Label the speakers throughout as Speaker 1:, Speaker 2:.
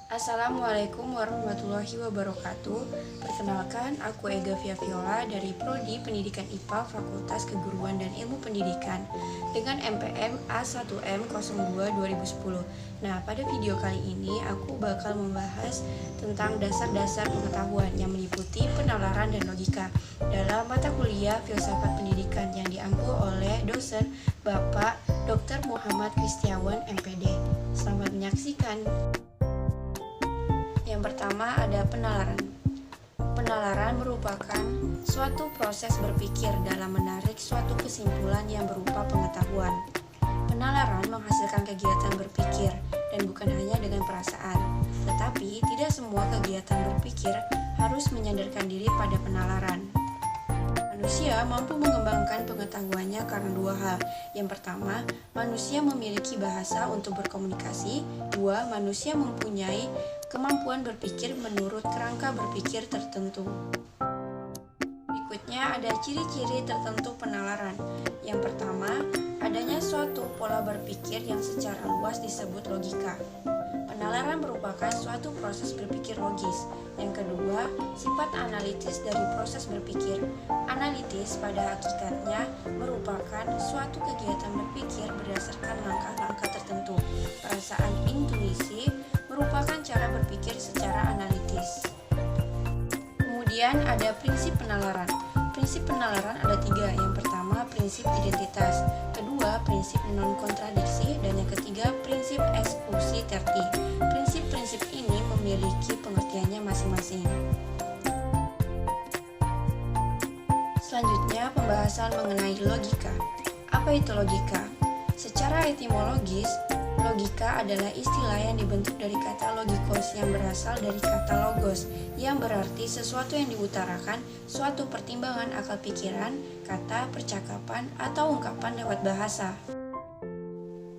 Speaker 1: Assalamualaikum warahmatullahi wabarakatuh. Perkenalkan, aku Ega Viola dari Prodi Pendidikan IPA Fakultas Keguruan dan Ilmu Pendidikan dengan MPM A1M02 2010. Nah, pada video kali ini aku bakal membahas tentang dasar-dasar pengetahuan yang meliputi penalaran dan logika dalam mata kuliah Filsafat Pendidikan yang diampu oleh dosen Bapak Dr. Muhammad Kristiawan MPD. Selamat menyaksikan. Yang pertama ada penalaran. Penalaran merupakan suatu proses berpikir dalam menarik suatu kesimpulan yang berupa pengetahuan. Penalaran menghasilkan kegiatan berpikir dan bukan hanya dengan perasaan, tetapi tidak semua kegiatan berpikir harus menyandarkan diri pada penalaran. Manusia mampu mengembangkan pengetahuannya karena dua hal. Yang pertama, manusia memiliki bahasa untuk berkomunikasi. Dua, manusia mempunyai kemampuan berpikir menurut kerangka berpikir tertentu. Berikutnya ada ciri-ciri tertentu penalaran. Yang pertama, adanya suatu pola berpikir yang secara luas disebut logika. Penalaran merupakan suatu proses berpikir logis. Yang kedua, sifat analitis dari proses berpikir. Analitis pada hakikatnya merupakan suatu kegiatan berpikir berdasarkan langkah-langkah tertentu. Perasaan intuisi merupakan cara berpikir secara analitis. Kemudian ada prinsip penalaran. Prinsip penalaran ada tiga. Yang pertama, prinsip identitas. Kedua, prinsip non-kontradiksi. Dan yang ketiga, prinsip eksklusi terti. Prinsip-prinsip ini memiliki pengertiannya masing-masing. Selanjutnya, pembahasan mengenai logika. Apa itu logika? Secara etimologis, logika adalah istilah yang dibentuk dari kata logikos yang berasal dari kata logos, yang berarti sesuatu yang diutarakan, suatu pertimbangan akal pikiran, kata, percakapan, atau ungkapan lewat bahasa.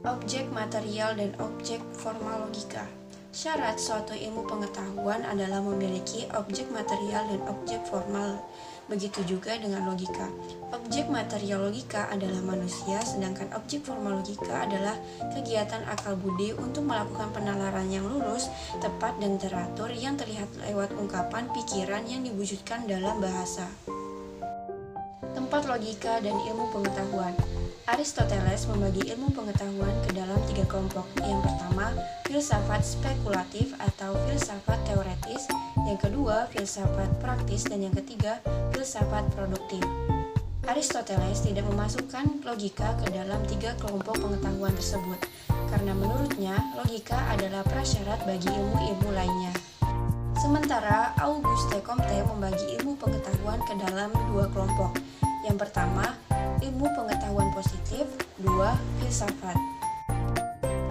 Speaker 1: Objek material dan objek formal logika. Syarat suatu ilmu pengetahuan adalah memiliki objek material dan objek formal. Begitu juga dengan logika. Objek material logika adalah manusia, sedangkan objek formal logika adalah kegiatan akal budi untuk melakukan penalaran yang lurus, tepat, dan teratur yang terlihat lewat ungkapan pikiran yang diwujudkan dalam bahasa. Tempat logika dan ilmu pengetahuan. Aristoteles membagi ilmu pengetahuan ke dalam tiga kelompok. Yang pertama, filsafat spekulatif atau filsafat teoretis. Yang kedua, filsafat praktis. Dan yang ketiga, filsafat produktif. Aristoteles tidak memasukkan logika ke dalam tiga kelompok pengetahuan tersebut, karena menurutnya logika adalah prasyarat bagi ilmu-ilmu lainnya. Sementara Auguste Comte membagi ilmu pengetahuan ke dalam dua kelompok. Yang pertama, ilmu pengetahuan positif. Dua, filsafat.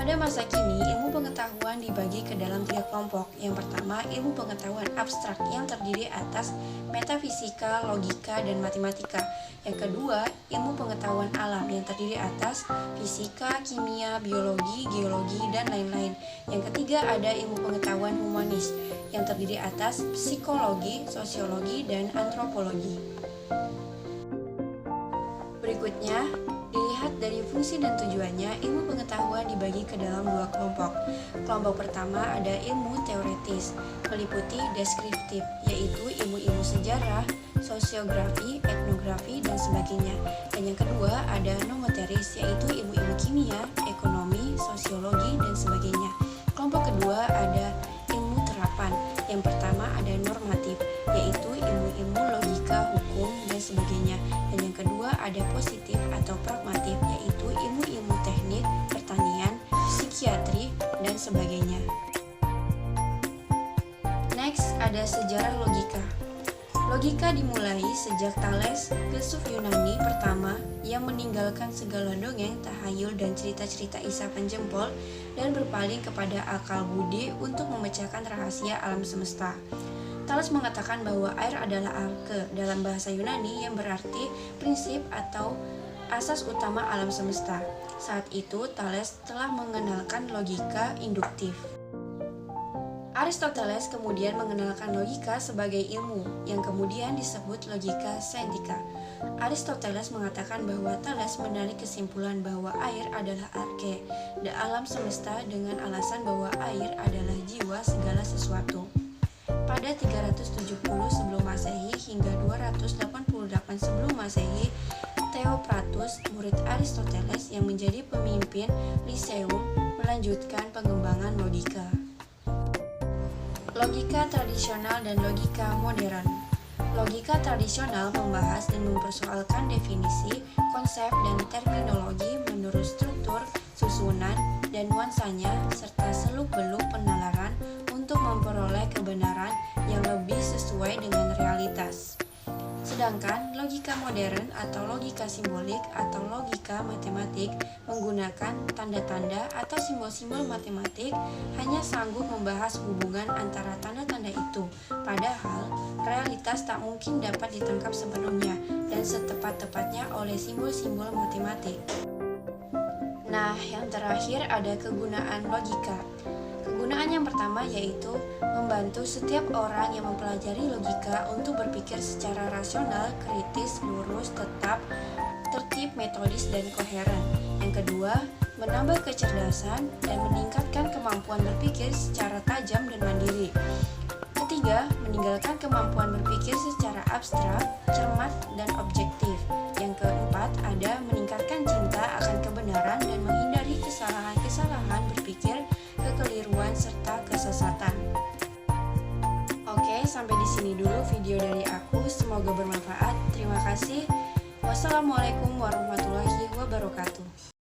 Speaker 1: Pada masa kini, ilmu pengetahuan dibagi ke dalam tiga kelompok. Yang pertama, ilmu pengetahuan abstrak yang terdiri atas metafisika, logika, dan matematika. Yang kedua, ilmu pengetahuan alam yang terdiri atas fisika, kimia, biologi, geologi, dan lain-lain. Yang ketiga, ada ilmu pengetahuan humanis yang terdiri atas psikologi, sosiologi, dan antropologi. Berikutnya, dilihat dari fungsi dan tujuannya, ilmu pengetahuan dibagi ke dalam dua kelompok. Kelompok pertama ada ilmu teoretis, meliputi deskriptif, yaitu ilmu-ilmu sejarah, sosiografi, etnografi, dan sebagainya. Dan yang kedua ada nomoteris, yaitu ilmu-ilmu kimia, ekonomi, sosiologi, dan sebagainya. Kelompok kedua ada ilmu terapan. Yang pertama ada normatif, yaitu ilmu-ilmu logika, hukum, dan sebagainya. Dan yang kedua ada positif atau pragmatif, yaitu ilmu-ilmu teknik, pertanian, psikiatri, dan sebagainya. Next ada sejarah logika. Logika dimulai sejak Thales, filsuf Yunani pertama yang meninggalkan segala dongeng, tahayul, dan cerita-cerita isapan jempol dan berpaling kepada akal budi untuk memecahkan rahasia alam semesta. Thales mengatakan bahwa air adalah arke dalam bahasa Yunani yang berarti prinsip atau asas utama alam semesta. Saat itu Thales telah mengenalkan logika induktif. Aristoteles kemudian mengenalkan logika sebagai ilmu yang kemudian disebut logika saintika. Aristoteles mengatakan bahwa Thales menarik kesimpulan bahwa air adalah arke, alam semesta, dengan alasan bahwa air adalah jiwa kedua segala sesuatu. Pada 370 sebelum Masehi hingga 288 sebelum Masehi, Theophratus, murid Aristoteles yang menjadi pemimpin Lyceum, melanjutkan pengembangan logika. Logika tradisional dan logika modern. Logika tradisional membahas dan mempersoalkan definisi, konsep, dan terminologi menurut struktur, susunan, dan nuansanya, serta seluk-beluk penalaran untuk memperoleh kebenaran yang lebih sesuai dengan realitas. Sedangkan logika modern atau logika simbolik atau logika matematik menggunakan tanda-tanda atau simbol-simbol matematik hanya sanggup membahas hubungan antara tanda-tanda itu, padahal realitas tak mungkin dapat ditangkap sepenuhnya dan setepat-tepatnya oleh simbol-simbol matematik. Nah, yang terakhir ada kegunaan logika. Kegunaan yang pertama yaitu membantu setiap orang yang mempelajari logika untuk berpikir secara rasional, kritis, lurus, tetap, tertib, metodis, dan koheren. Yang kedua, menambah kecerdasan dan meningkatkan kemampuan berpikir secara tajam dan mandiri. Ketiga, meninggalkan kemampuan berpikir secara abstrak, cermat, dan objektif. Yang keempat, ada meningkatkan cinta akan kebenaran dan menghindari kesalahan-kesalahan berpikir, kekeliruan, serta kesesatan. Oke, sampai di sini dulu video dari aku. Semoga bermanfaat. Terima kasih. Wassalamualaikum warahmatullahi wabarakatuh.